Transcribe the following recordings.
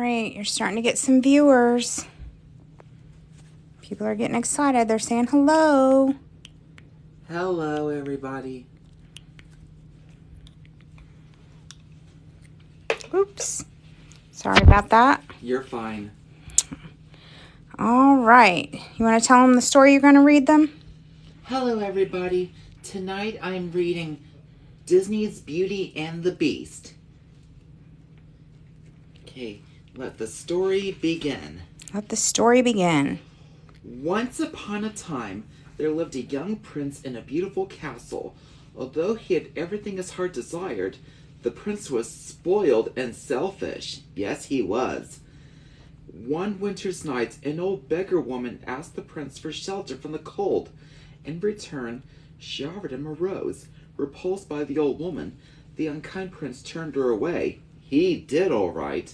right, you're starting to get some viewers. People are getting excited. They're saying hello. Hello, everybody. Oops. Sorry about that. You're fine. All right. You want to tell them the story you're going to read them? Hello, everybody. Tonight I'm reading Disney's Beauty and the Beast. Okay, let the story begin. Let the story begin. Once upon a time, there lived a young prince in a beautiful castle. Although he had everything his heart desired, the prince was spoiled and selfish. Yes, he was. One winter's night, an old beggar woman asked the prince for shelter from the cold. In return, she offered him a rose. Repulsed by the old woman, the unkind prince turned her away. He did all right.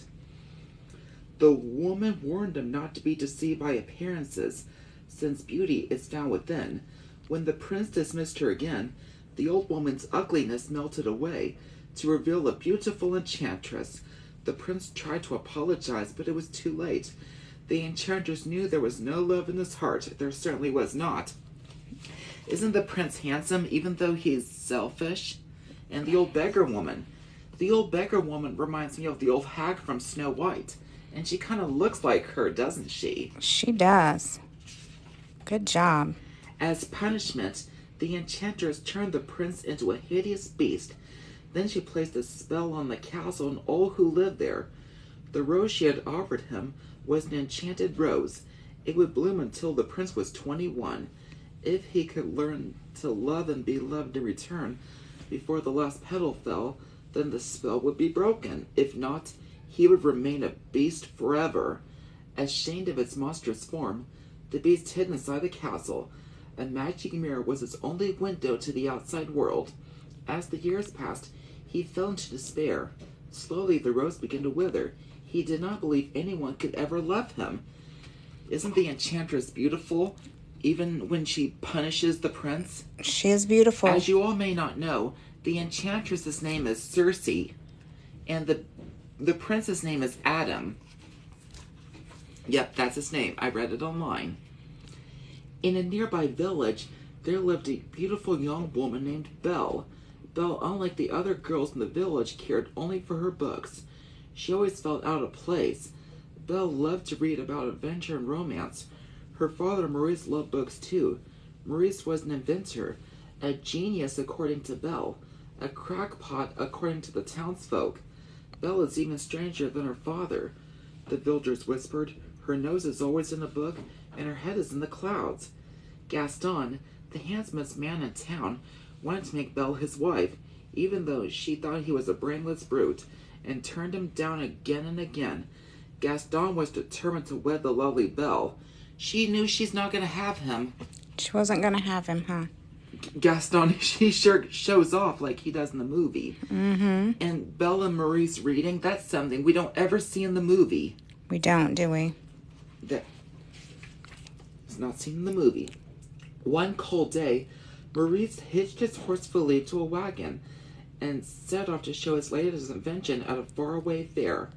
The woman warned him not to be deceived by appearances, since beauty is found within. When the prince dismissed her again, the old woman's ugliness melted away to reveal a beautiful enchantress. The prince tried to apologize, but it was too late. The enchantress knew there was no love in his heart. There certainly was not. Isn't the prince handsome, even though he's selfish? And the old beggar woman. The old beggar woman reminds me of the old hag from Snow White. And she kind of looks like her, doesn't she? She does. Good job. As punishment, the enchantress turned the prince into a hideous beast. Then she placed a spell on the castle and all who lived there. The rose she had offered him was an enchanted rose. It would bloom until the prince was 21. If he could learn to love and be loved in return before the last petal fell, then the spell would be broken. If not, he would remain a beast forever. Ashamed of its monstrous form, the beast hid inside the castle. A magic mirror was its only window to the outside world. As the years passed, he fell into despair. Slowly, the rose began to wither. He did not believe anyone could ever love him. Isn't the enchantress beautiful, even when she punishes the prince? She is beautiful. As you all may not know, the enchantress's name is Circe, and the prince's name is Adam. Yep, that's his name. I read it online. In a nearby village, there lived a beautiful young woman named Belle. Belle, unlike the other girls in the village, cared only for her books. She always felt out of place. Belle loved to read about adventure and romance. Her father, Maurice, loved books too. Maurice was an inventor, a genius according to Belle, a crackpot according to the townsfolk. Belle is even stranger than her father, the villagers whispered. Her nose is always in a book, and her head is in the clouds. Gaston, the handsomest man in town, wanted to make Belle his wife, even though she thought he was a brainless brute, and turned him down again and again. Gaston was determined to wed the lovely Belle. She knew she's not going to have him. She wasn't going to have him, huh? Gaston, he sure shows off like he does in the movie. Mm-hmm. And Belle and Maurice reading, that's something we don't ever see in the movie. We don't, do we? That is not seen in the movie. One cold day, Maurice hitched his horse Philippe to a wagon and set off to show his latest invention at a faraway fair.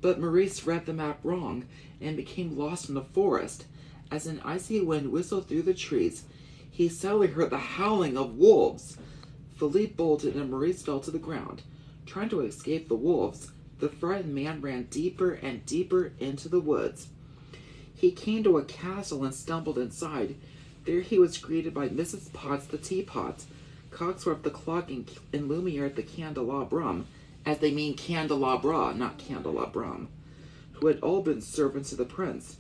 But Maurice read the map wrong and became lost in the forest. As an icy wind whistled through the trees, he suddenly heard the howling of wolves. Philippe bolted and Maurice fell to the ground. Trying to escape the wolves, the frightened man ran deeper and deeper into the woods. He came to a castle and stumbled inside. There he was greeted by Mrs. Potts the teapot, Cogsworth the clock, and Lumiere the candelabrum, as they mean candelabra, not candelabrum, who had all been servants to the prince.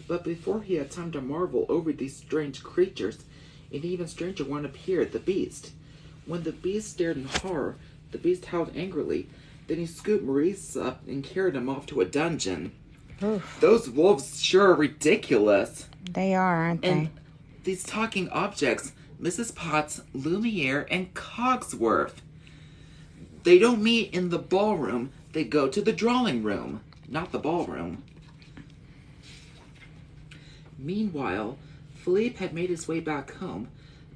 But before he had time to marvel over these strange creatures, an even stranger one appeared, the beast. When the beast stared in horror, the beast howled angrily. Then he scooped Maurice up and carried him off to a dungeon. Oof. Those wolves sure are ridiculous. They are, aren't they? And these talking objects, Mrs. Potts, Lumiere, and Cogsworth. They don't meet in the ballroom. They go to the drawing room, not the ballroom. Meanwhile, Philippe had made his way back home.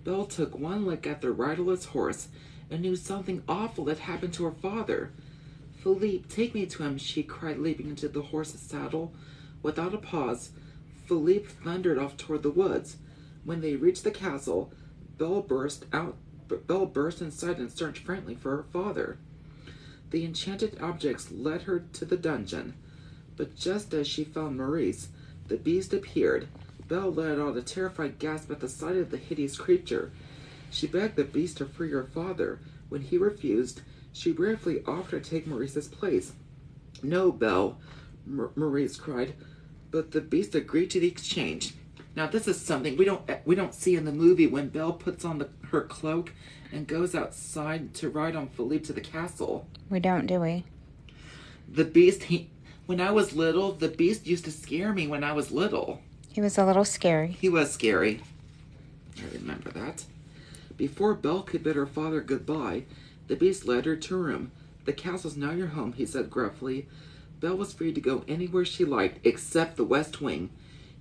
Belle took one look at the riderless horse and knew something awful had happened to her father. Philippe, take me to him, she cried, leaping into the horse's saddle. Without a pause, Philippe thundered off toward the woods. When they reached the castle, Belle burst inside and searched frantically for her father. The enchanted objects led her to the dungeon, but just as she found Maurice, the beast appeared. Belle let out a terrified gasp at the sight of the hideous creature. She begged the beast to free her father. When he refused, she bravely offered to take Maurice's place. "No, Belle," Maurice cried, but the beast agreed to the exchange. Now, this is something we don't see in the movie when Belle puts on her cloak and goes outside to ride on Philippe to the castle. We don't, do we? The beast, when I was little, the beast used to scare me when I was little. He was a little scary. He was scary. I remember that. Before Belle could bid her father goodbye, the beast led her to her room. "The castle's now your home," he said gruffly. Belle was free to go anywhere she liked, except the West Wing.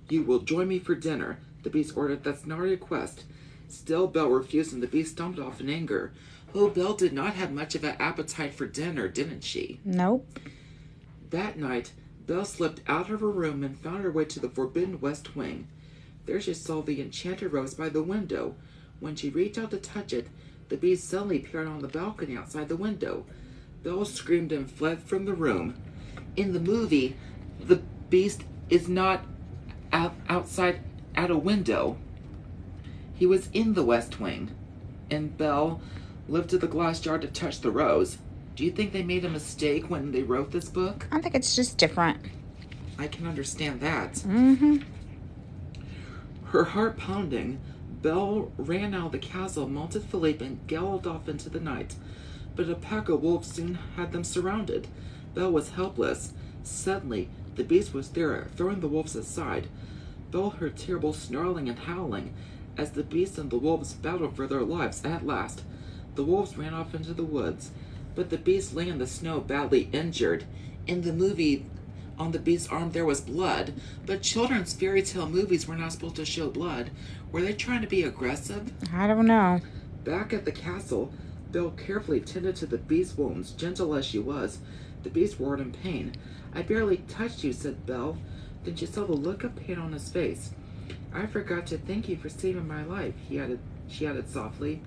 "You will join me for dinner," the beast ordered. "That's not a request." Still, Belle refused, and the beast stomped off in anger. Oh, Belle did not have much of an appetite for dinner, didn't she? Nope. That night, Belle slipped out of her room and found her way to the forbidden West Wing. There she saw the enchanted rose by the window. When she reached out to touch it, the beast suddenly appeared on the balcony outside the window. Belle screamed and fled from the room. In the movie, the beast is not outside at a window. He was in the West Wing, and Belle lifted the glass jar to touch the rose. Do you think they made a mistake when they wrote this book? I think it's just different. I can understand that. Mm-hmm. Her heart pounding, Belle ran out of the castle, mounted Philippe, and galloped off into the night. But a pack of wolves soon had them surrounded. Belle was helpless. Suddenly, the beast was there, throwing the wolves aside. Belle heard terrible snarling and howling as the beast and the wolves battled for their lives. At last, the wolves ran off into the woods, but the beast lay in the snow badly injured. In the movie, on the beast's arm there was blood, but children's fairy tale movies were not supposed to show blood. Were they trying to be aggressive? I don't know. Back at the castle, Belle carefully tended to the beast's wounds. Gentle as she was, the beast roared in pain. "I barely touched you," said Belle. Then she saw the look of pain on his face. "I forgot to thank you for saving my life," she added softly.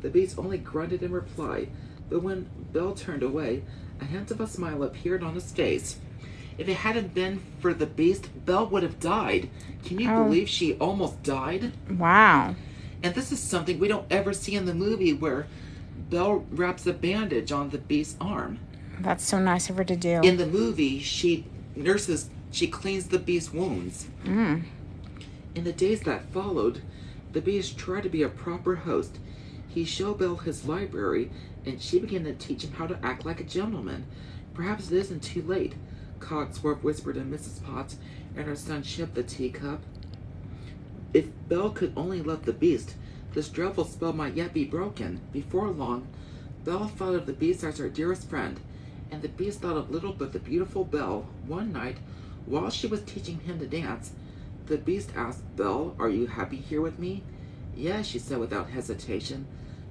The beast only grunted in reply, but when Belle turned away, a hint of a smile appeared on his face. If it hadn't been for the beast, Belle would have died. Can you believe she almost died? Wow. And this is something we don't ever see in the movie, where Belle wraps a bandage on the beast's arm. That's so nice of her to do. In the movie, she cleans the beast's wounds. Mm. In the days that followed, the beast tried to be a proper host. He showed Belle his library, and she began to teach him how to act like a gentleman. "Perhaps it isn't too late," Cogsworth whispered to Mrs. Potts, and her son shipped the teacup. If Belle could only love the beast, this dreadful spell might yet be broken. Before long, Belle thought of the beast as her dearest friend, and the beast thought of little but the beautiful Belle. One night, while she was teaching him to dance, the beast asked Belle, "Are you happy here with me?" "Yes," she said without hesitation,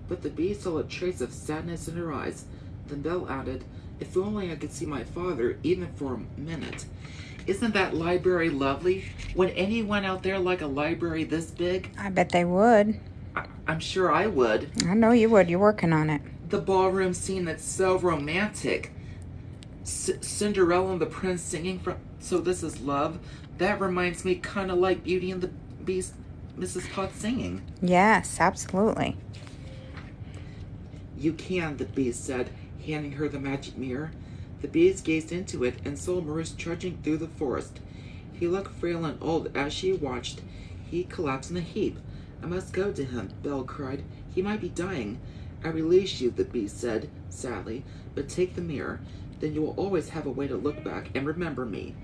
but the beast saw a trace of sadness in her eyes. Then Belle added, "If only I could see my father, even for a minute." Isn't that library lovely? Would anyone out there like a library this big? I bet they would. I'm sure I would. I know you would. You're working on it. The ballroom scene that's so romantic. Cinderella and the prince singing from "So This Is Love." That reminds me kind of like Beauty and the Beast, Mrs. Potts singing. Yes, absolutely. "You can," the beast said, handing her the magic mirror. The beast gazed into it and saw Maurice trudging through the forest. He looked frail and old. As she watched, he collapsed in a heap. "I must go to him," Belle cried. "He might be dying." "I release you," the beast said sadly, "but take the mirror. Then you will always have a way to look back and remember me."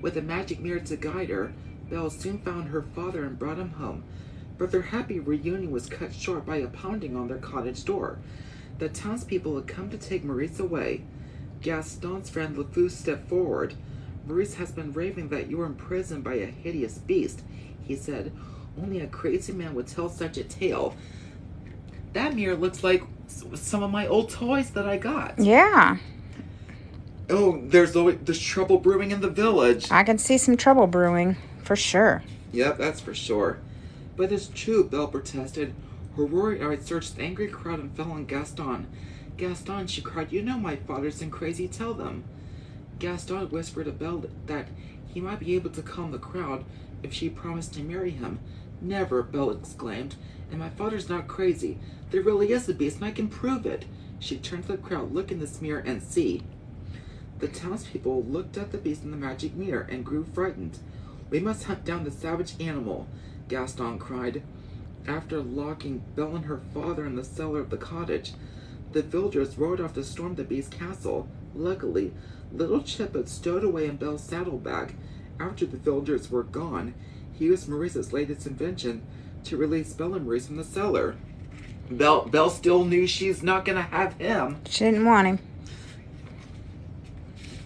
With a magic mirror to guide her, Belle soon found her father and brought him home. But their happy reunion was cut short by a pounding on their cottage door. The townspeople had come to take Maurice away. Gaston's friend LeFou stepped forward. "Maurice has been raving that you were imprisoned by a hideous beast," he said. "Only a crazy man would tell such a tale." That mirror looks like some of my old toys that I got. Yeah. Oh, there's trouble brewing in the village. I can see some trouble brewing, for sure. Yep, that's for sure. But it's true, Belle protested. Her roaring eyes searched the angry crowd and fell on Gaston. Gaston, she cried, you know my father's been crazy, tell them. Gaston whispered to Belle that he might be able to calm the crowd if she promised to marry him. Never, Belle exclaimed, and my father's not crazy. There really is a beast, and I can prove it. She turned to the crowd, look in this mirror and see. The townspeople looked at the beast in the magic mirror and grew frightened. We must hunt down the savage animal, Gaston cried. After locking Belle and her father in the cellar of the cottage, the villagers rode off to storm the beast's castle. Luckily, little Chip had stowed away in Belle's saddlebag. After the villagers were gone, he used Maurice's latest invention to release Belle and Maurice from the cellar. Belle still knew she's not going to have him. She didn't want him.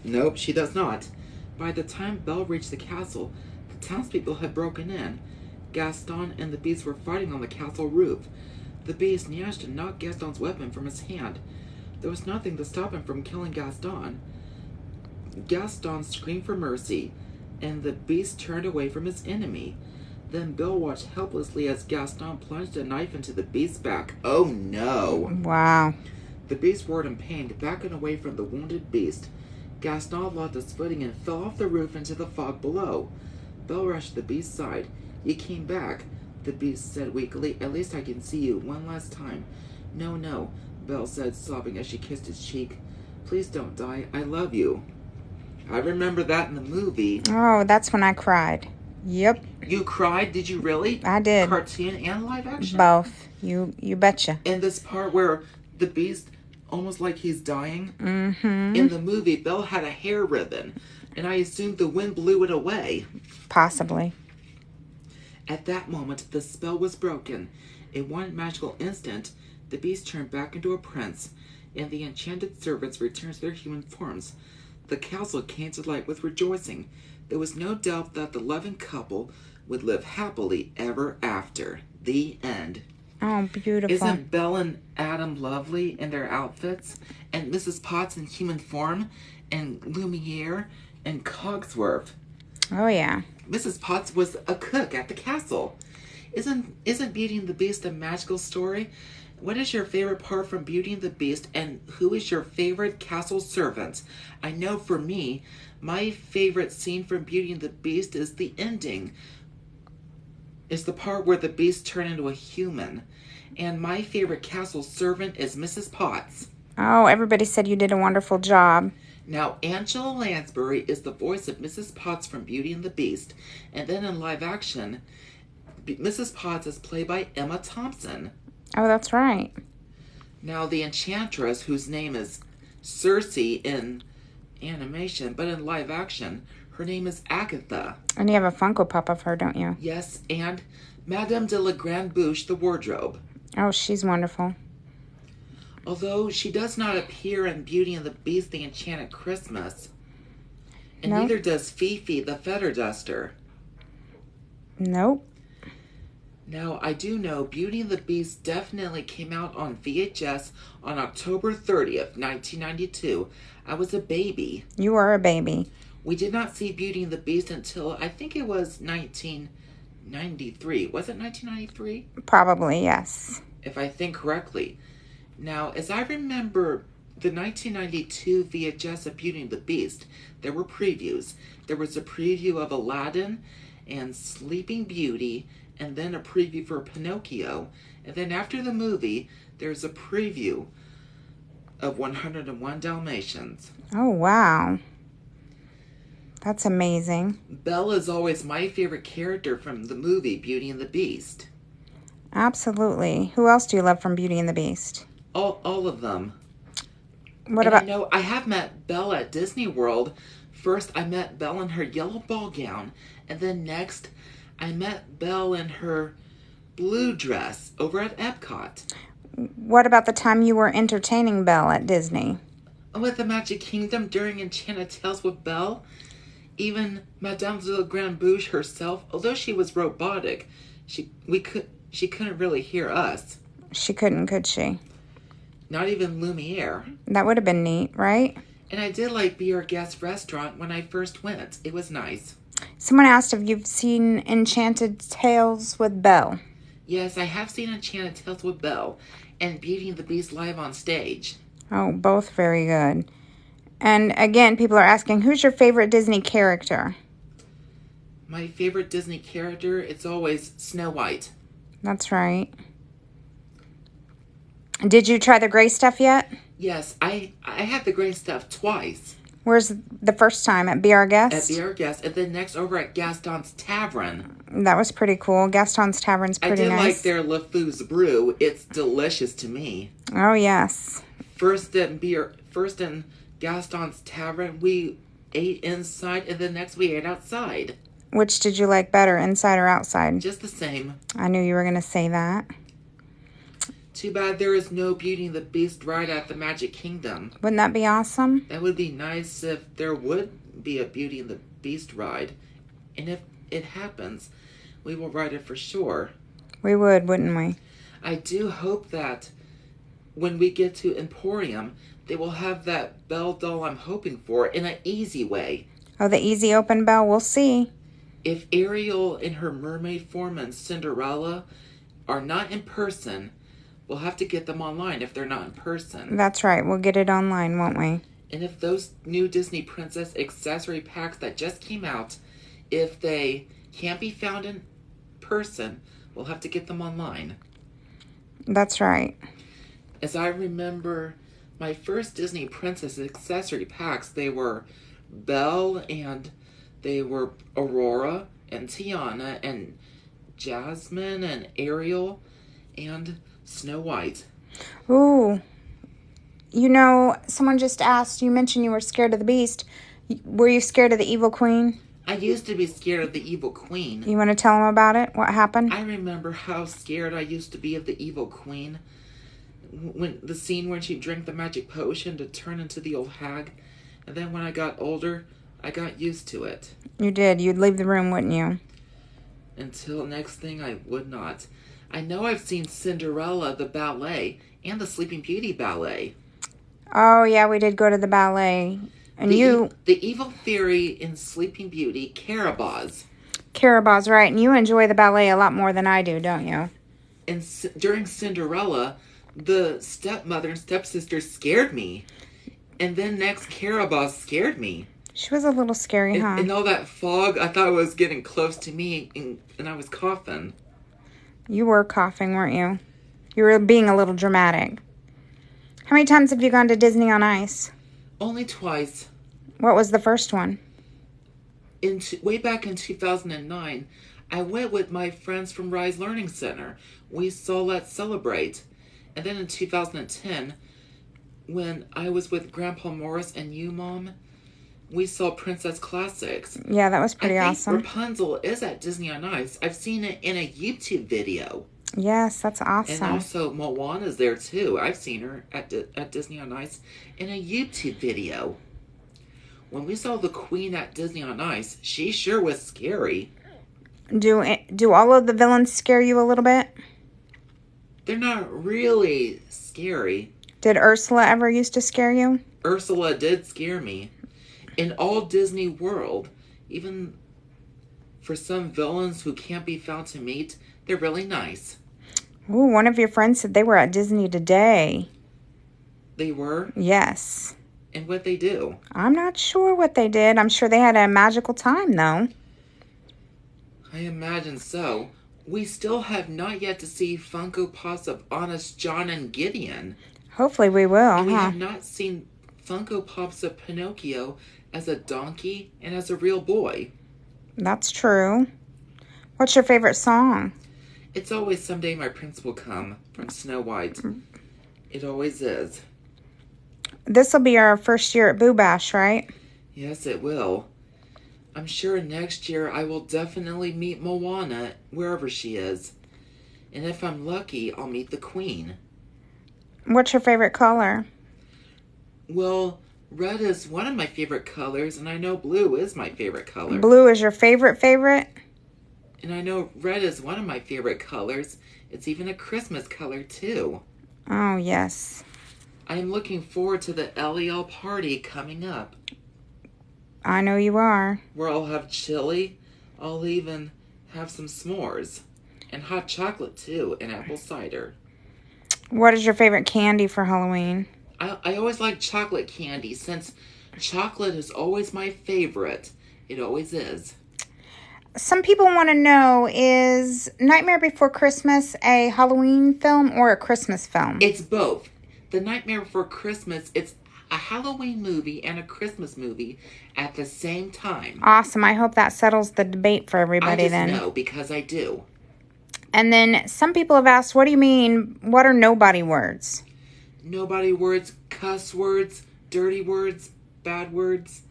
Nope, she does not. By the time Belle reached the castle, the townspeople had broken in. Gaston and the beast were fighting on the castle roof. The beast managed to knock Gaston's weapon from his hand. There was nothing to stop him from killing Gaston. Gaston screamed for mercy, and the beast turned away from his enemy. Then Belle watched helplessly as Gaston plunged a knife into the beast's back. Oh no! Wow. The beast roared in pain, backing away from the wounded beast. Gaston lost his footing and fell off the roof into the fog below. Belle rushed to the beast's side. He came back, the beast said weakly. At least I can see you one last time. No, no, Belle said, sobbing as she kissed his cheek. Please don't die. I love you. I remember that in the movie. Oh, that's when I cried. Yep. You cried? Did you really? I did. Cartoon and live action? Both. You betcha. And this part where the beast, almost like he's dying. Mm-hmm. In the movie, Belle had a hair ribbon, and I assumed the wind blew it away. Possibly. At that moment, the spell was broken. In one magical instant, the beast turned back into a prince, and the enchanted servants returned to their human forms. The castle came to light with rejoicing. There was no doubt that the loving couple would live happily ever after. The end. Oh, beautiful. Isn't Belle and Adam lovely in their outfits? And Mrs. Potts in human form? And Lumiere? And Cogsworth? Oh, yeah. Mrs. Potts was a cook at the castle. Isn't Beauty and the Beast a magical story? What is your favorite part from Beauty and the Beast, and who is your favorite castle servant? I know for me, my favorite scene from Beauty and the Beast is the ending. It's the part where the Beast turned into a human. And my favorite castle servant is Mrs. Potts. Oh, everybody said you did a wonderful job. Now, Angela Lansbury is the voice of Mrs. Potts from Beauty and the Beast. And then in live action, Mrs. Potts is played by Emma Thompson. Oh, that's right. Now, the Enchantress, whose name is Circe in animation, but in live action, her name is Agatha. And you have a Funko Pop of her, don't you? Yes, and Madame de la Grande Bouche, the wardrobe. Oh, she's wonderful. Although she does not appear in Beauty and the Beast, the Enchanted Christmas. And No. neither does Fifi, the feather duster. Nope. Now, I do know Beauty and the Beast definitely came out on VHS on October 30th, 1992. I was a baby. You were a baby. We did not see Beauty and the Beast until, I think it was 1993. Was it 1993? Probably, yes. If I think correctly. Now, as I remember the 1992 VHS of Beauty and the Beast, there were previews. There was a preview of Aladdin and Sleeping Beauty, and then a preview for Pinocchio. And then after the movie, there's a preview of 101 Dalmatians. Oh, wow. That's amazing. Belle is always my favorite character from the movie Beauty and the Beast. Absolutely. Who else do you love from Beauty and the Beast? All of them. What And about... I know I have met Belle at Disney World. First, I met Belle in her yellow ball gown. And then next, I met Belle in her blue dress over at Epcot. What about the time you were entertaining Belle at Disney? With the Magic Kingdom during Enchanted Tales with Belle, even Madame de la Grande Bouche herself, although she was robotic, she couldn't really hear us. She couldn't, could she? Not even Lumiere. That would have been neat, right? And I did like Be Our Guest restaurant when I first went. It was nice. Someone asked if you've seen Enchanted Tales with Belle. Yes, I have seen Enchanted Tales with Belle and Beauty and the Beast live on stage. Oh, both very good. And again, people are asking, who's your favorite Disney character? My favorite Disney character, it's always Snow White. That's right. Did you try the gray stuff yet? Yes, I had the gray stuff twice. Where's the first time? At Be Our Guest? At Be Our Guest, and then next over at Gaston's Tavern. That was pretty cool. Gaston's Tavern's pretty nice. I did like their LeFou's brew. It's delicious to me. Oh, yes. First in Gaston's Tavern, we ate inside, and then next we ate outside. Which did you like better, inside or outside? Just the same. I knew you were going to say that. Too bad there is no Beauty and the Beast ride at the Magic Kingdom. Wouldn't that be awesome? That would be nice if there would be a Beauty and the Beast ride. And if it happens, we will ride it for sure. We would, wouldn't we? I do hope that when we get to Emporium, they will have that Belle doll I'm hoping for in an easy way. Oh, the easy open bell? We'll see. If Ariel in her mermaid form and Cinderella are not in person, we'll have to get them online if they're not in person. That's right. We'll get it online, won't we? And if those new Disney Princess accessory packs that just came out, if they can't be found in person, we'll have to get them online. That's right. As I remember, my first Disney Princess accessory packs, they were Belle and they were Aurora and Tiana and Jasmine and Ariel and Snow White. Ooh. You know, someone just asked, you mentioned you were scared of the Beast. Were you scared of the Evil Queen? I used to be scared of the Evil Queen. You want to tell them about it? What happened? I remember how scared I used to be of the Evil Queen. When the scene when she drank the magic potion to turn into the old hag. And then when I got older, I got used to it. You did. You'd leave the room, wouldn't you? Until next thing, I would not. I know I've seen Cinderella, the ballet, and the Sleeping Beauty ballet. Oh, yeah, we did go to the ballet. And The evil fairy in Sleeping Beauty, Carabas. Carabas, right. And you enjoy the ballet a lot more than I do, don't you? And during Cinderella, the stepmother and stepsister scared me. And then next, Carabas scared me. She was a little scary, huh? And all that fog, I thought it was getting close to me, and I was coughing. You were coughing, weren't you? You were being a little dramatic. How many times have you gone to Disney on Ice? Only twice. What was the first one? Way back in 2009, I went with my friends from Rise Learning Center. We saw Let's Celebrate. And then in 2010, when I was with Grandpa Morris and you, Mom, we saw Princess Classics. Yeah, that was pretty awesome. Rapunzel is at Disney on Ice. I've seen it in a YouTube video. Yes, that's awesome. And also Moana's there too. I've seen her at Disney on Ice in a YouTube video. When we saw the Queen at Disney on Ice, she sure was scary. Do all of the villains scare you a little bit? They're not really scary. Did Ursula ever used to scare you? Ursula did scare me. In all Disney World, even for some villains who can't be found to meet, they're really nice. Ooh, one of your friends said they were at Disney today. They were? Yes. And what'd they do? I'm not sure what they did. I'm sure they had a magical time, though. I imagine so. We still have not yet to see Funko Pops of Honest John and Gideon. Hopefully we will, and we have not seen Funko Pops of Pinocchio as a donkey and as a real boy. That's true. What's your favorite song? It's always Someday My Prince Will Come from Snow White. It always is. This will be our first year at Boo Bash, right? Yes, it will. I'm sure next year I will definitely meet Moana wherever she is. And if I'm lucky, I'll meet the Queen. What's your favorite color? Well, red is one of my favorite colors, and I know blue is my favorite color. Blue is your favorite? And I know red is one of my favorite colors. It's even a Christmas color, too. Oh, yes. I'm looking forward to the LEL party coming up, I know you are. where I'll have chili. I'll even have some s'mores. And hot chocolate, too, and apple cider. What is your favorite candy for Halloween? I always like chocolate candy, since chocolate is always my favorite. It always is. Some people want to know, is Nightmare Before Christmas a Halloween film or a Christmas film? It's both. The Nightmare Before Christmas, it's a Halloween movie and a Christmas movie at the same time. Awesome. I hope that settles the debate for everybody I then. just know, because I do. And then some people have asked, what do you mean, what are nobody words? Nobody words, cuss words, dirty words, bad words.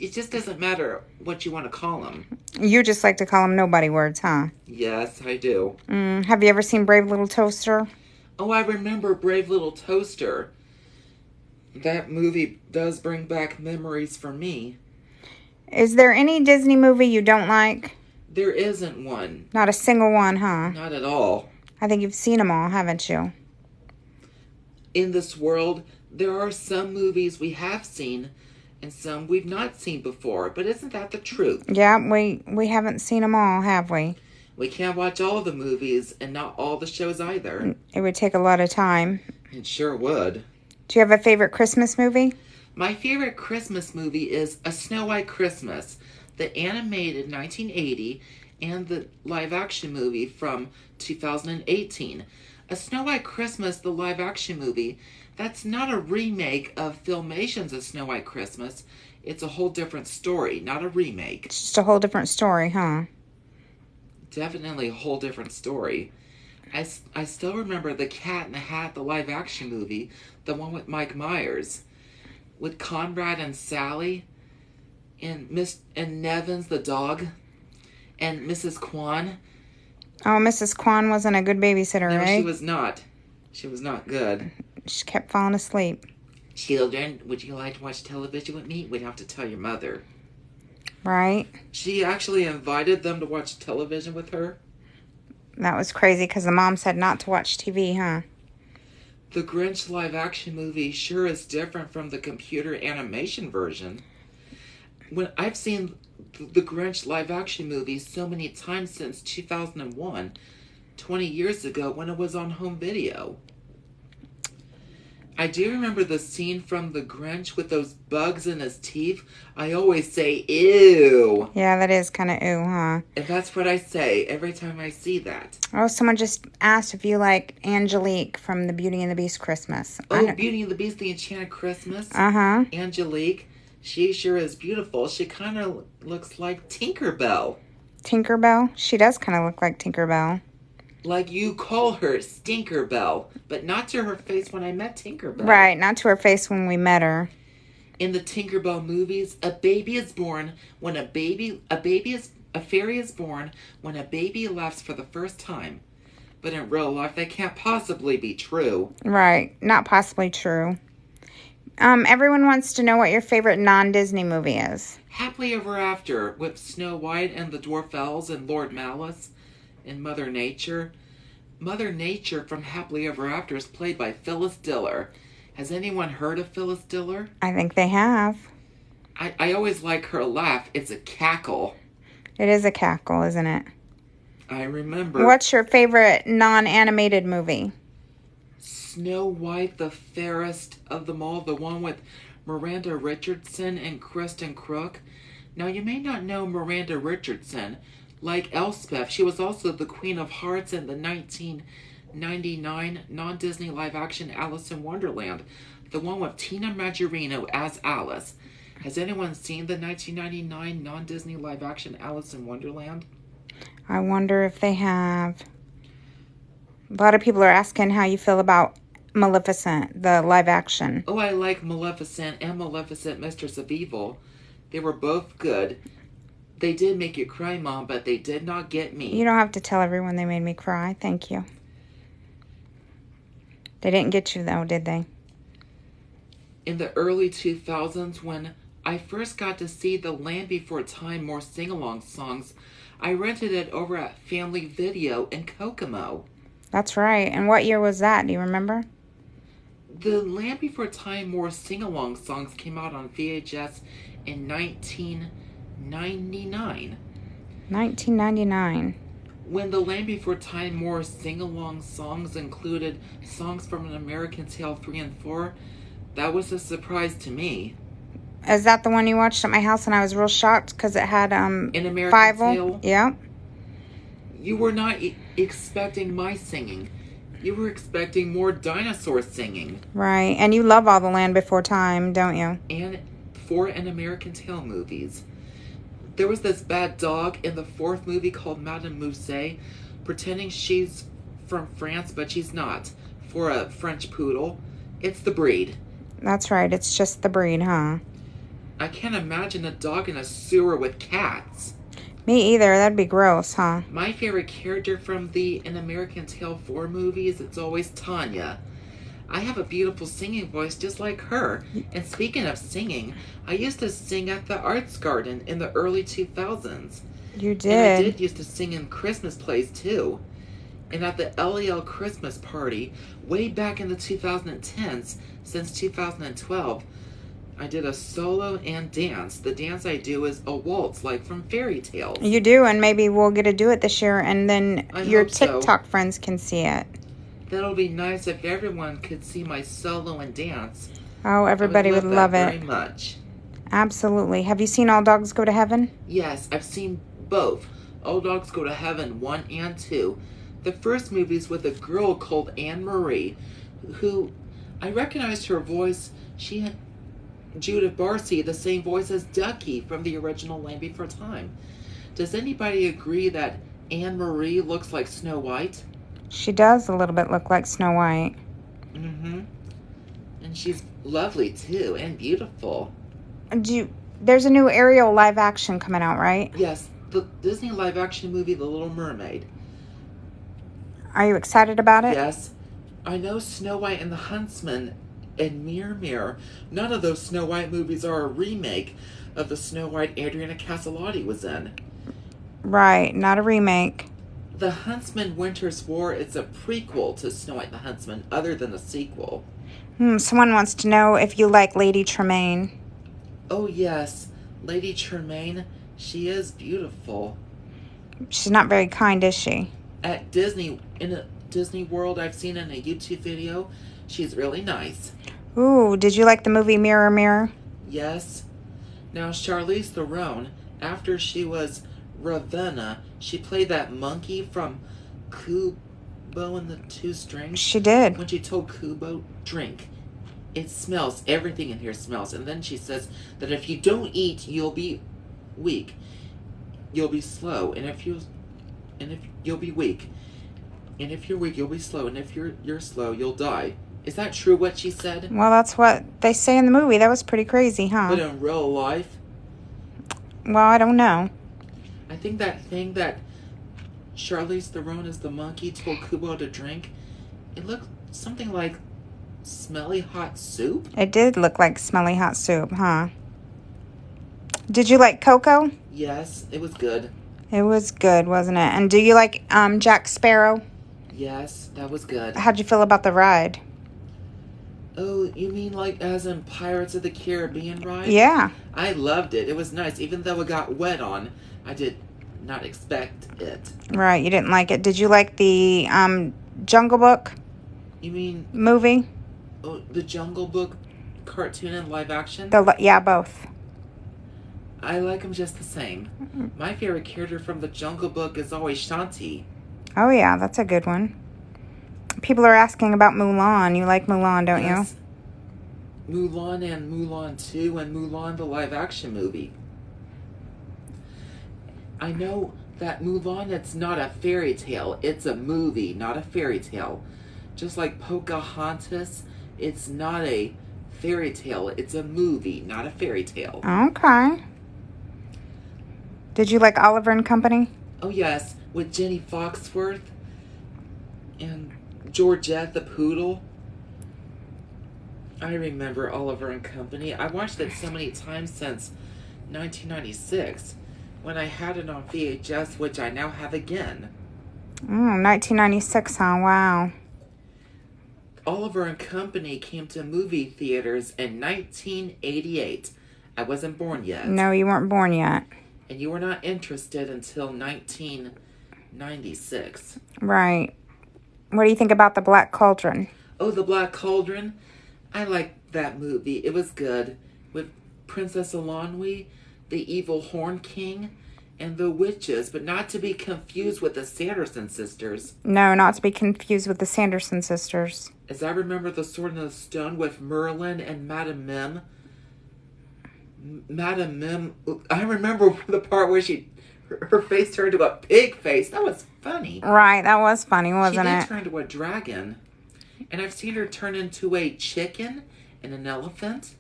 It just doesn't matter what you want to call them. You just like to call them nobody words, huh? Yes, I do. Have you ever seen Brave Little Toaster? Oh, I remember Brave Little Toaster. That movie does bring back memories for me. Is there any Disney movie you don't like? There isn't one. Not a single one, huh? Not at all. I think you've seen them all, haven't you? In this world, there are some movies we have seen and some we've not seen before. But isn't that the truth? Yeah, we haven't seen them all, have we? We can't watch all the movies and not all the shows either. It would take a lot of time. It sure would. Do you have a favorite Christmas movie? My favorite Christmas movie is A Snow White Christmas, the animated 1980 and the live-action movie from 2018. A Snow White Christmas, the live-action movie, that's not a remake of Filmation's A Snow White Christmas. It's a whole different story, not a remake. It's just a whole different story, huh? Definitely a whole different story. I still remember The Cat in the Hat, the live-action movie, the one with Mike Myers, with Conrad and Sally, and Nevins the dog, and Mrs. Kwan. Oh, Mrs. Kwan wasn't a good babysitter, No, right? she was not. She was not good. She kept falling asleep. Children, would you like to watch television with me? We'd have to tell your mother. Right? She actually invited them to watch television with her. That was crazy because the mom said not to watch TV, huh? The Grinch live-action movie sure is different from the computer animation version. When I've seen the Grinch live-action movie so many times since 2001, 20 years ago when it was on home video. I do remember the scene from the Grinch with those bugs in his teeth. I always say, ew. Yeah, that is kind of ew, huh? And that's what I say every time I see that. Oh, someone just asked if you like Angelique from the Beauty and the Beast Christmas. Oh, Beauty and the Beast, the Enchanted Christmas. Uh-huh. Angelique. She sure is beautiful. She kind of looks like Tinkerbell. Tinkerbell? She does kind of look like Tinkerbell. Like you call her Stinkerbell, but not to her face when I met Tinkerbell. Right, not to her face when we met her. In the Tinkerbell movies, a fairy is born when a baby laughs for the first time. But in real life, that can't possibly be true. Right, not possibly true. Everyone wants to know what your favorite non-Disney movie is. Happily Ever After with Snow White and the Dwarf Elves and Lord Malice and Mother Nature. Mother Nature from Happily Ever After is played by Phyllis Diller. Has anyone heard of Phyllis Diller? I think they have. I always like her laugh. It's a cackle. It is a cackle, isn't it? I remember. What's your favorite non-animated movie? Snow White, the fairest of them all, the one with Miranda Richardson and Kristen Crook. Now, you may not know Miranda Richardson. Like Elspeth, she was also the Queen of Hearts in the 1999 non-Disney live-action Alice in Wonderland, the one with Tina Majorino as Alice. Has anyone seen the 1999 non-Disney live-action Alice in Wonderland? I wonder if they have. A lot of people are asking how you feel about Maleficent, the live action. Oh, I like Maleficent and Maleficent, Mistress of Evil. They were both good. They did make you cry, Mom, but they did not get me. You don't have to tell everyone they made me cry. Thank you. They didn't get you, though, did they? In the early 2000s, when I first got to see the Land Before Time more sing-along songs, I rented it over at Family Video in Kokomo. That's right. And what year was that? Do you remember? The Land Before Time more sing-along songs came out on VHS in 1999. 1999. When the Land Before Time more sing-along songs included songs from An American Tale 3 and 4, that was a surprise to me. Is that the one you watched at my house and I was real shocked because it had An American Bible? Tale? Yeah. You were not expecting my singing. You were expecting more dinosaur singing. Right. And you love all the Land Before Time, don't you? And 4 An American Tale movies. There was this bad dog in the 4th movie called Madame Mousse, pretending she's from France, but she's not. For a French poodle. It's the breed. That's right. It's just the breed, huh? I can't imagine a dog in a sewer with cats. Me either. That'd be gross, huh? My favorite character from the An American Tale 4 movies, it's always Tanya. I have a beautiful singing voice just like her. And speaking of singing, I used to sing at the Arts Garden in the early 2000s. You did? And I did used to sing in Christmas plays too. And at the LEL Christmas party, way back in the 2010s, since 2012, I did a solo and dance. The dance I do is a waltz, like from fairy tales. You do, and maybe we'll get to do it this year, and then your hope so. TikTok friends can see it. That'll be nice if everyone could see my solo and dance. Oh, everybody would love that it. very much. Absolutely. Have you seen All Dogs Go to Heaven? Yes, I've seen both. All Dogs Go to Heaven 1 and 2. The first movie's with a girl called Anne Marie, who I recognized her voice. She had Judith Barcy, the same voice as Ducky from the original Land Before Time. Does anybody agree that Anne Marie looks like Snow White? She does a little bit look like Snow White. Mm-hmm. And she's lovely, too, and beautiful. There's a new Ariel live action coming out, right? Yes, the Disney live-action movie, The Little Mermaid. Are you excited about it? Yes. I know Snow White and the Huntsman and Mirror Mirror. None of those Snow White movies are a remake of the Snow White Adriana Caselotti was in. Right, not a remake. The Huntsman Winter's War is a prequel to Snow White and the Huntsman, other than a sequel. Someone wants to know if you like Lady Tremaine. Oh, yes. Lady Tremaine, she is beautiful. She's not very kind, is she? At Disney, in a Disney World I've seen in a YouTube video, she's really nice. Ooh, did you like the movie Mirror Mirror? Yes. Now, Charlize Theron, after she was Ravenna, she played that monkey from Kubo and the Two Strings. She did. When she told Kubo, drink. It smells. Everything in here smells. And then she says that if you don't eat, you'll be weak. You'll be slow. And if you'll be weak. And if you're weak, you'll be slow. And if you're slow, you'll die. Is that true what she said? Well, that's what they say in the movie. That was pretty crazy, huh? But in real life? Well, I don't know. I think that thing that Charlize Theron as the monkey told Kubo to drink, it looked something like smelly hot soup. It did look like smelly hot soup, huh? Did you like Coco? Yes, it was good. It was good, wasn't it? And do you like Jack Sparrow? Yes, that was good. How'd you feel about the ride? Oh, you mean like as in Pirates of the Caribbean ride? Yeah. I loved it. It was nice. Even though it got wet on, I did not expect it. Right, you didn't like it. Did you like the Jungle Book You mean movie? the Jungle Book cartoon and live action? Yeah, both. I like them just the same. My favorite character from the Jungle Book is always Shanti. Oh, yeah, that's a good one. People are asking about Mulan. You like Mulan, don't Yes. Mulan and Mulan 2 and Mulan the live action movie. I know that Mulan, it's not a fairy tale. It's a movie, not a fairy tale. Just like Pocahontas, it's not a fairy tale. It's a movie, not a fairy tale. you? Okay. Did you like Oliver and Company? Oh, yes, with Jenny Foxworth and Georgette the Poodle. I remember Oliver and Company. I watched it so many times since 1996 when I had it on VHS, which I now have again. 1996, huh? Wow. Oliver and Company came to movie theaters in 1988. I wasn't born yet. No, you weren't born yet. And you were not interested until 1996. Right. What do you think about The Black Cauldron? Oh, The Black Cauldron? I liked that movie. It was good. With Princess Alonwi, the evil Horn King, and the witches, but not to be confused with the Sanderson sisters. No, not to be confused with the Sanderson sisters. As I remember, The Sword and the Stone with Merlin and Madame Mim. Madame Mim, I remember the part where her face turned to a pig face. That was funny. Right, that was funny, wasn't it? She did turn into a dragon. And I've seen her turn into a chicken and an elephant.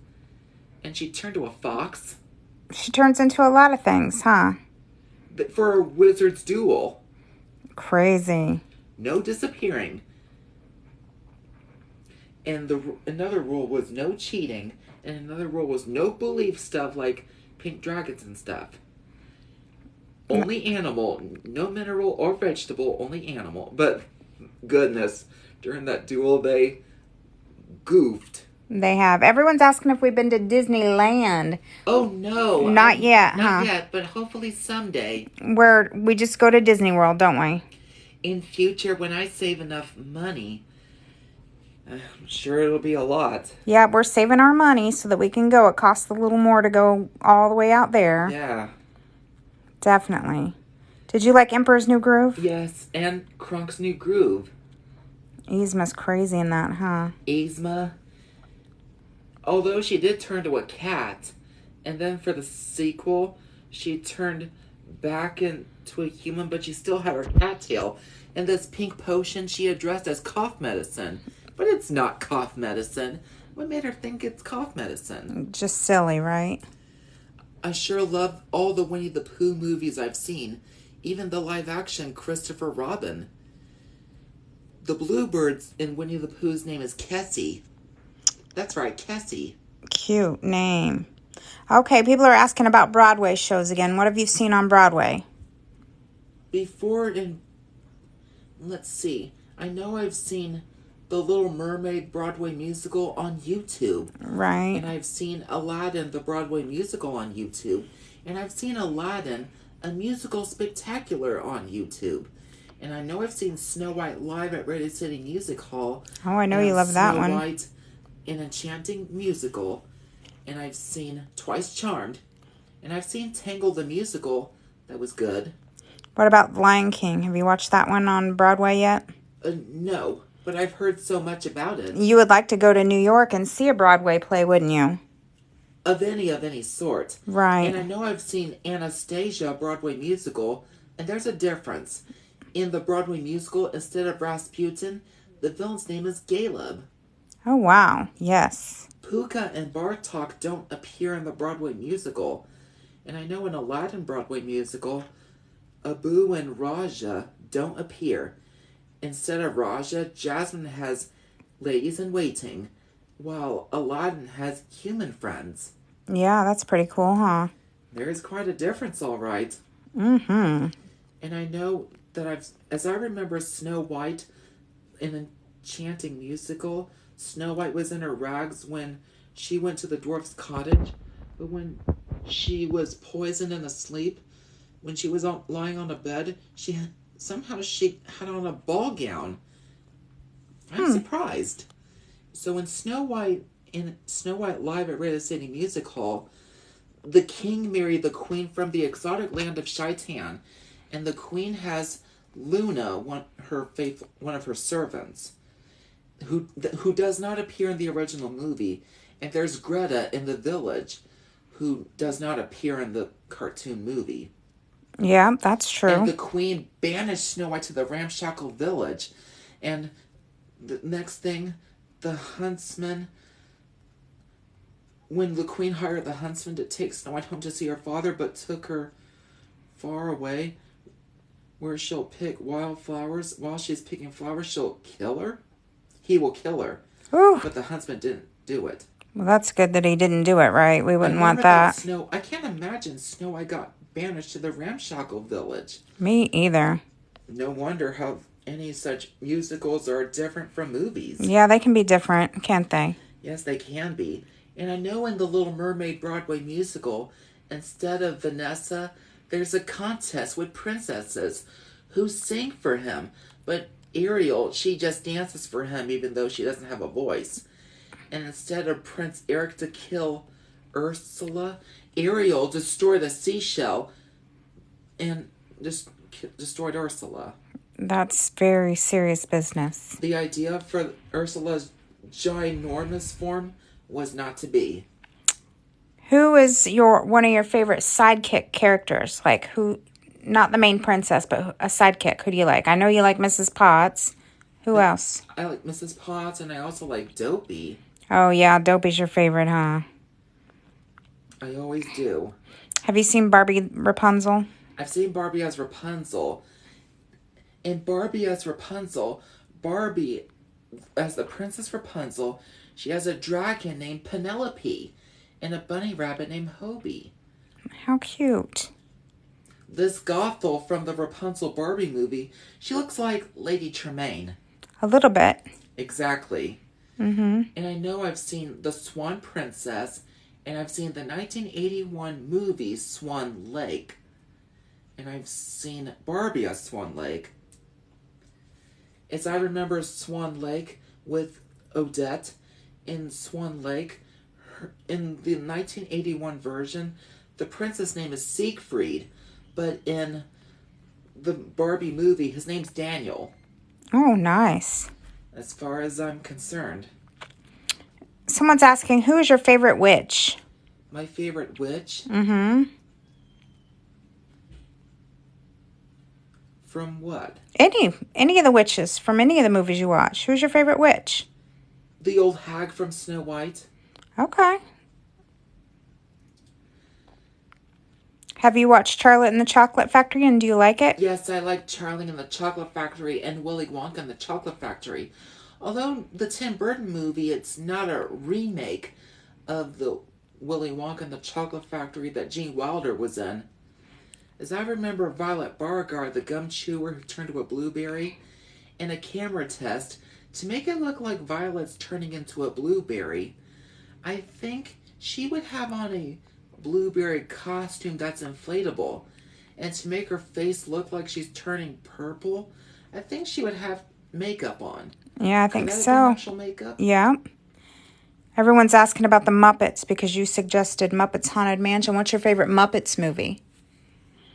And she turned to a fox. She turns into a lot of things, huh? For a wizard's duel. Crazy. No disappearing. And another rule was no cheating. And another rule was no belief stuff like pink dragons and stuff. Only animal. No mineral or vegetable. Only animal. But, goodness, during that duel, they goofed. They have. Everyone's asking if we've been to Disneyland. Oh, no. Not yet, Not yet, but hopefully someday. We just go to Disney World, don't we? In future, when I save enough money, I'm sure it'll be a lot. Yeah, we're saving our money so that we can go. It costs a little more to go all the way out there. Yeah. Definitely. Did you like Emperor's New Groove? Yes, and Kronk's New Groove. Yzma's crazy in that, huh? Yzma. Although she did turn to a cat, and then for the sequel, she turned back into a human, but she still had her cat tail. And this pink potion she addressed as cough medicine. But it's not cough medicine. What made her think it's cough medicine? Just silly, right? I sure love all the Winnie the Pooh movies I've seen. Even the live-action Christopher Robin. The bluebirds in Winnie the Pooh's name is Kessie. That's right, Kessie. Cute name. Okay, people are asking about Broadway shows again. What have you seen on Broadway? Let's see. I know I've seen The Little Mermaid Broadway musical on YouTube. Right. And I've seen Aladdin, the Broadway musical on YouTube. And I've seen Aladdin, a musical spectacular on YouTube. And I know I've seen Snow White live at Radio City Music Hall. Oh, I know you love that one. Snow White, an enchanting musical. And I've seen Twice Charmed. And I've seen Tangle the musical. That was good. What about Lion King? Have you watched that one on Broadway yet? No, but I've heard so much about it. You would like to go to New York and see a Broadway play, wouldn't you? Of any sort. Right. And I know I've seen Anastasia Broadway musical, and there's a difference. In the Broadway musical, instead of Rasputin, the villain's name is Caleb. Oh, wow. Yes. Puka and Bartok don't appear in the Broadway musical. And I know in Aladdin Broadway musical, Abu and Raja don't appear. Instead of Raja, Jasmine has ladies in waiting, while Aladdin has human friends. Yeah, that's pretty cool, huh? There is quite a difference, all right. Mm-hmm. And I know that as I remember Snow White in an enchanting musical, Snow White was in her rags when she went to the dwarf's cottage, but when she was poisoned and asleep, when she was lying on a bed, she had on a ball gown. I'm surprised. So in Snow White Live at Radio City Music Hall, the king married the queen from the exotic land of Shaitan, and the queen has Luna, one of her servants, who does not appear in the original movie, and there's Greta in the village, who does not appear in the cartoon movie. Yeah, that's true. And the queen banished Snow White to the ramshackle village. And the next thing, the huntsman... When the queen hired the huntsman to take Snow White home to see her father, but took her far away, where she'll pick wildflowers. While she's picking flowers, she'll kill her. He will kill her. Ooh. But the huntsman didn't do it. Well, that's good that he didn't do it, right? We wouldn't want that. I can't imagine Snow White got banished to the ramshackle village. Me either. No wonder how Any such musicals are different from movies. Yeah, they can be different, can't they? Yes, they can be. And I know in the Little Mermaid Broadway musical, instead of Vanessa, there's a contest with princesses who sing for him. But Ariel, she just dances for him even though she doesn't have a voice. And instead of Prince Eric to kill Ursula, Ariel destroyed a seashell and just destroyed Ursula. That's very serious business. The idea for Ursula's ginormous form was not to be. Who is one of your favorite sidekick characters? Like who, not the main princess, but a sidekick. Who do you like? I know you like Mrs. Potts. Who else? I like Mrs. Potts, and I also like Dopey. Oh, yeah, Dopey's your favorite, huh? I always do. Have you seen Barbie Rapunzel? I've seen Barbie as Rapunzel. In Barbie as Rapunzel, Barbie, as the Princess Rapunzel, she has a dragon named Penelope and a bunny rabbit named Hobie. How cute. This Gothel from the Rapunzel Barbie movie, she looks like Lady Tremaine. A little bit. Exactly. Mm-hmm. And I know I've seen The Swan Princess, and I've seen the 1981 movie Swan Lake. And I've seen Barbie as Swan Lake. As I remember Swan Lake with Odette in Swan Lake, in the 1981 version, the princess name is Siegfried, but in the Barbie movie, his name's Daniel. Oh, nice. As far as I'm concerned. Someone's asking, who is your favorite witch? My favorite witch? Mm-hmm. From what? Any of the witches from any of the movies you watch. Who's your favorite witch? The old hag from Snow White. Okay. Have you watched Charlotte and the Chocolate Factory, and do you like it? Yes, I like Charlie and the Chocolate Factory and Willy Wonka and the Chocolate Factory. Although the Tim Burton movie, it's not a remake of the Willy Wonka and the Chocolate Factory that Gene Wilder was in. As I remember, Violet Beauregarde, the gum chewer who turned to a blueberry, in a camera test, to make it look like Violet's turning into a blueberry, I think she would have on a blueberry costume that's inflatable. And to make her face look like she's turning purple, I think she would have makeup on. Yeah, I think Could that so. have been actual makeup? Yeah. Everyone's asking about the Muppets because you suggested Muppets Haunted Mansion. What's your favorite Muppets movie?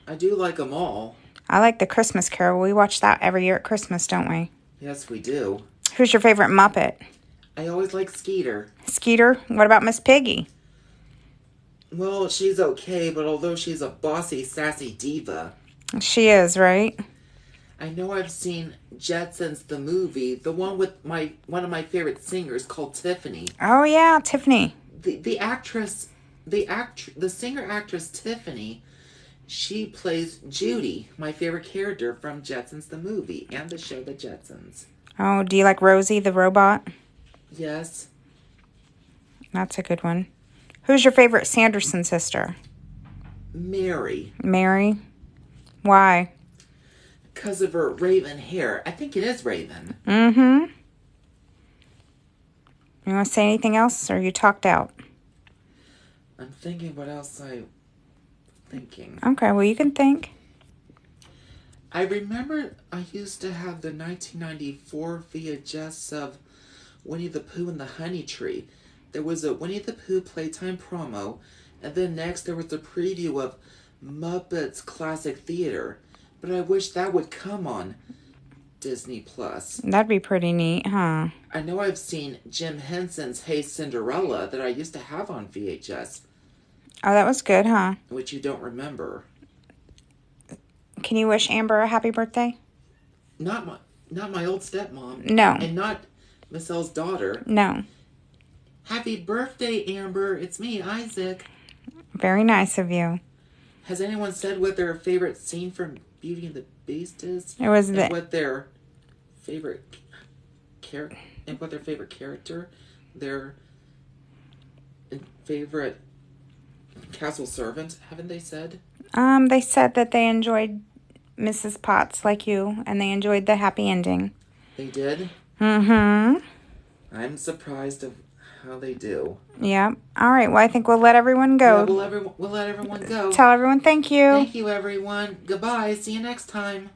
I do like them all. I like the Christmas Carol. We watch that every year at Christmas, don't we? Yes, we do. Who's your favorite Muppet? I always like Skeeter. Skeeter? What about Miss Piggy? Well, she's okay, but although she's a bossy, sassy diva, She is, right? I know I've seen Jetsons the movie, the one with one of my favorite singers called Tiffany. Oh, yeah, Tiffany. The singer actress Tiffany, she plays Judy, my favorite character from Jetsons the movie and the show The Jetsons. Oh, do you like Rosie the robot? Yes. That's a good one. Who's your favorite Sanderson sister? Mary. Mary? Why? Because of her raven hair. I think it is raven. Mm-hmm. You want to say anything else, or are you talked out? I'm thinking what else I'm thinking. Okay, well, you can think. I remember I used to have the 1994 VHS of Winnie the Pooh and the Honey Tree. There was a Winnie the Pooh Playtime promo, and then next there was a preview of Muppets Classic Theater. But I wish that would come on Disney Plus. That'd be pretty neat, huh? I know I've seen Jim Henson's Hey Cinderella that I used to have on VHS. Oh, that was good, huh? Which you don't remember. Can you wish Amber a happy birthday? Not my old stepmom. No. And not Miss L's daughter. No. Happy birthday, Amber. It's me, Isaac. Very nice of you. Has anyone said what their favorite scene from Beauty and the Beast is? It was and what their favorite character, their favorite castle servant, haven't they said? They said that they enjoyed Mrs. Potts like you, and they enjoyed the happy ending. They did? Mm-hmm. I'm surprised of how they do. Yeah. All right. Well, I think we'll let everyone go. Yeah, we'll let everyone go. Tell everyone thank you. Thank you, everyone. Goodbye. See you next time.